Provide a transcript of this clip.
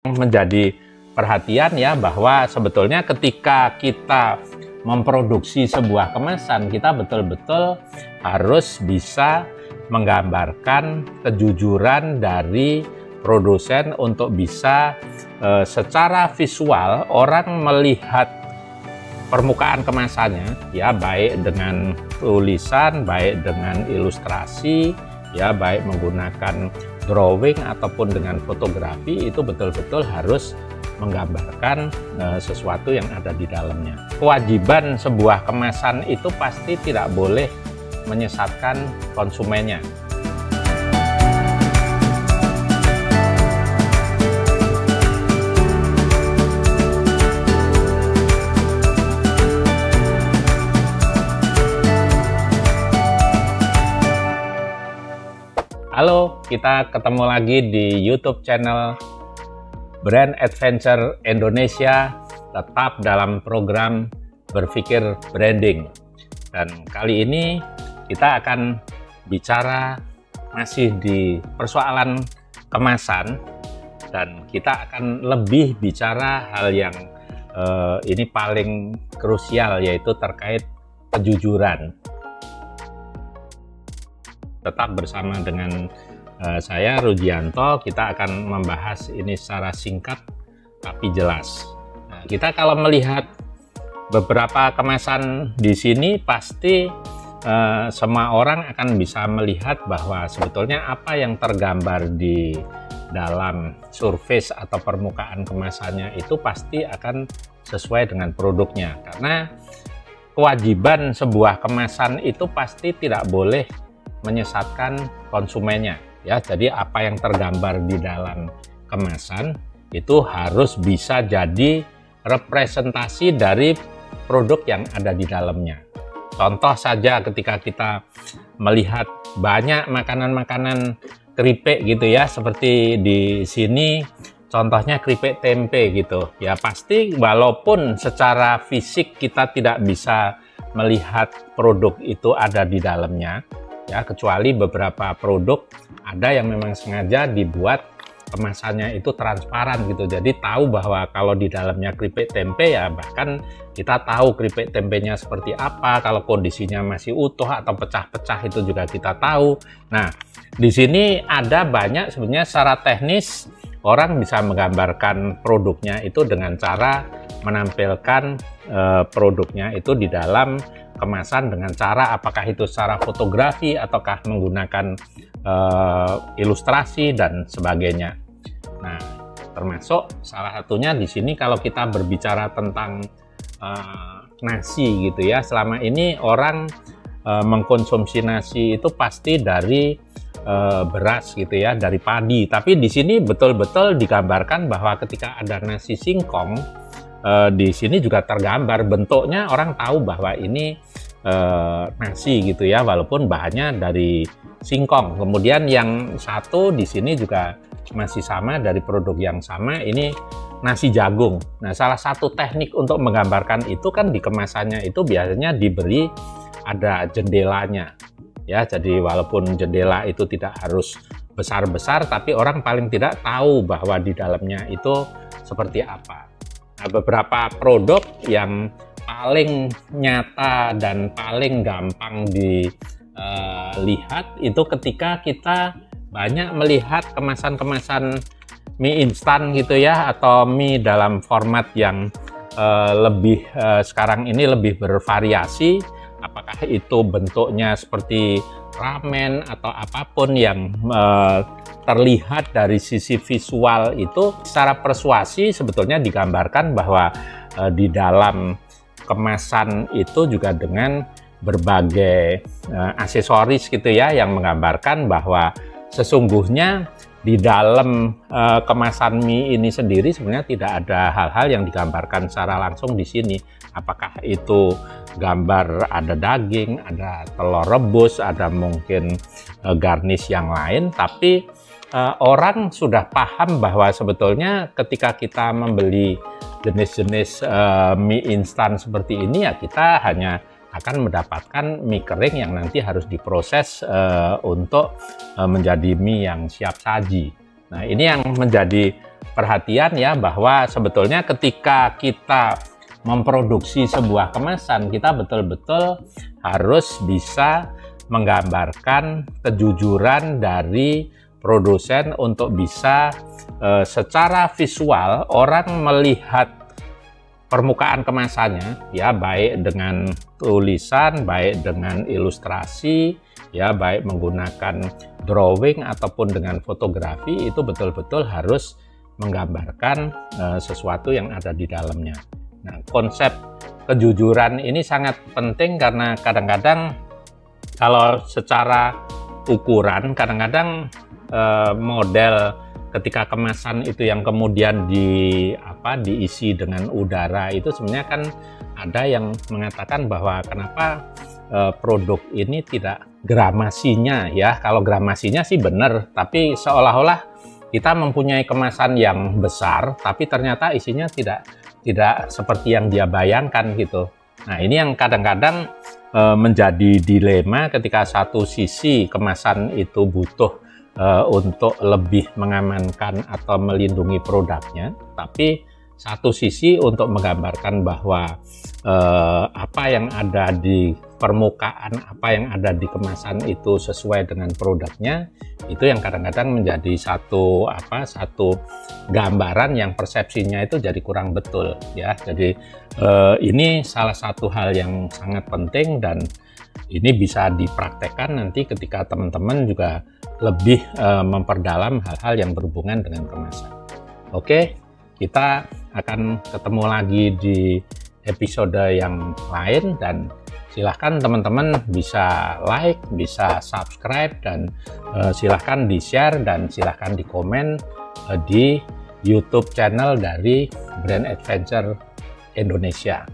Menjadi perhatian ya, bahwa sebetulnya ketika kita memproduksi sebuah kemasan, kita betul-betul harus bisa menggambarkan kejujuran dari produsen untuk bisa secara visual orang melihat permukaan kemasannya ya, baik dengan tulisan, baik dengan ilustrasi ya, baik menggunakan drawing ataupun dengan fotografi, itu betul-betul harus menggambarkan sesuatu yang ada di dalamnya. Kewajiban sebuah kemasan itu pasti tidak boleh menyesatkan konsumennya. Halo, kita ketemu lagi di YouTube channel Brand Adventure Indonesia, tetap dalam program Berpikir Branding. Dan kali ini kita akan bicara masih di persoalan kemasan, dan kita akan lebih bicara hal yang ini paling krusial, yaitu terkait kejujuran. Tetap bersama dengan saya Rudianto. Kita akan membahas ini secara singkat tapi jelas. Nah, kita kalau melihat beberapa kemasan di sini, pasti semua orang akan bisa melihat bahwa sebetulnya apa yang tergambar di dalam surface atau permukaan kemasannya itu pasti akan sesuai dengan produknya, karena kewajiban sebuah kemasan itu pasti tidak boleh menyesatkan konsumennya ya. Jadi apa yang tergambar di dalam kemasan itu harus bisa jadi representasi dari produk yang ada di dalamnya. Contoh saja, ketika kita melihat banyak makanan-makanan keripik gitu ya, seperti di sini contohnya keripik tempe gitu ya, pasti walaupun secara fisik kita tidak bisa melihat produk itu ada di dalamnya ya, kecuali beberapa produk ada yang memang sengaja dibuat kemasannya itu transparan gitu, jadi tahu bahwa kalau di dalamnya keripik tempe ya, bahkan kita tahu keripik tempenya seperti apa, kalau kondisinya masih utuh atau pecah-pecah itu juga kita tahu. Nah, di sini ada banyak sebenarnya secara teknis orang bisa menggambarkan produknya itu dengan cara menampilkan produknya itu di dalam kemasan dengan cara apakah itu secara fotografi ataukah menggunakan ilustrasi dan sebagainya. Nah, termasuk salah satunya di sini kalau kita berbicara tentang nasi gitu ya, selama ini orang mengkonsumsi nasi itu pasti dari beras gitu ya, dari padi. Tapi di sini betul-betul digambarkan bahwa ketika ada nasi singkong, di sini juga tergambar bentuknya, orang tahu bahwa ini nasi gitu ya, walaupun bahannya dari singkong. Kemudian yang satu di sini juga masih sama, dari produk yang sama, ini nasi jagung. Nah, salah satu teknik untuk menggambarkan itu kan di kemasannya itu biasanya diberi ada jendelanya ya, jadi walaupun jendela itu tidak harus besar-besar, tapi orang paling tidak tahu bahwa di dalamnya itu seperti apa. Nah, beberapa produk yang paling nyata dan paling gampang dilihat itu ketika kita banyak melihat kemasan-kemasan mie instan gitu ya, atau mie dalam format yang lebih sekarang ini lebih bervariasi, apakah itu bentuknya seperti ramen atau apapun yang terlihat dari sisi visual itu secara persuasi sebetulnya digambarkan bahwa di dalam kemasan itu juga dengan berbagai aksesoris gitu ya, yang menggambarkan bahwa sesungguhnya di dalam kemasan mie ini sendiri sebenarnya tidak ada hal-hal yang digambarkan secara langsung di sini. Apakah itu gambar ada daging, ada telur rebus, ada mungkin garnish yang lain, tapi orang sudah paham bahwa sebetulnya ketika kita membeli jenis-jenis mie instan seperti ini ya, kita hanya akan mendapatkan mie kering yang nanti harus diproses untuk menjadi mie yang siap saji. Nah, ini yang menjadi perhatian ya, bahwa sebetulnya ketika kita memproduksi sebuah kemasan, kita betul-betul harus bisa menggambarkan kejujuran dari produsen untuk bisa secara visual orang melihat permukaan kemasannya ya, baik dengan tulisan, baik dengan ilustrasi ya, baik menggunakan drawing ataupun dengan fotografi, itu betul-betul harus menggambarkan sesuatu yang ada di dalamnya. Nah, konsep kejujuran ini sangat penting karena kadang-kadang kalau secara ukuran, kadang-kadang model ketika kemasan itu yang kemudian diisi dengan udara itu sebenarnya kan ada yang mengatakan bahwa kenapa produk ini tidak gramasinya ya. Kalau gramasinya sih benar, tapi seolah-olah kita mempunyai kemasan yang besar tapi ternyata isinya tidak seperti yang dia bayangkan gitu. Nah, ini yang kadang-kadang menjadi dilema ketika satu sisi kemasan itu butuh untuk lebih mengamankan atau melindungi produknya, tapi satu sisi untuk menggambarkan bahwa apa yang ada di permukaan, apa yang ada di kemasan itu sesuai dengan produknya, itu yang kadang-kadang menjadi satu gambaran yang persepsinya itu jadi kurang betul ya. Jadi ini salah satu hal yang sangat penting dan ini bisa dipraktekkan nanti ketika teman-teman juga lebih memperdalam hal-hal yang berhubungan dengan kemasan. Oke, kita akan ketemu lagi di episode yang lain dan silahkan teman-teman bisa like, bisa subscribe, dan silahkan di-share dan silahkan di-komen di YouTube channel dari Brand Adventure Indonesia.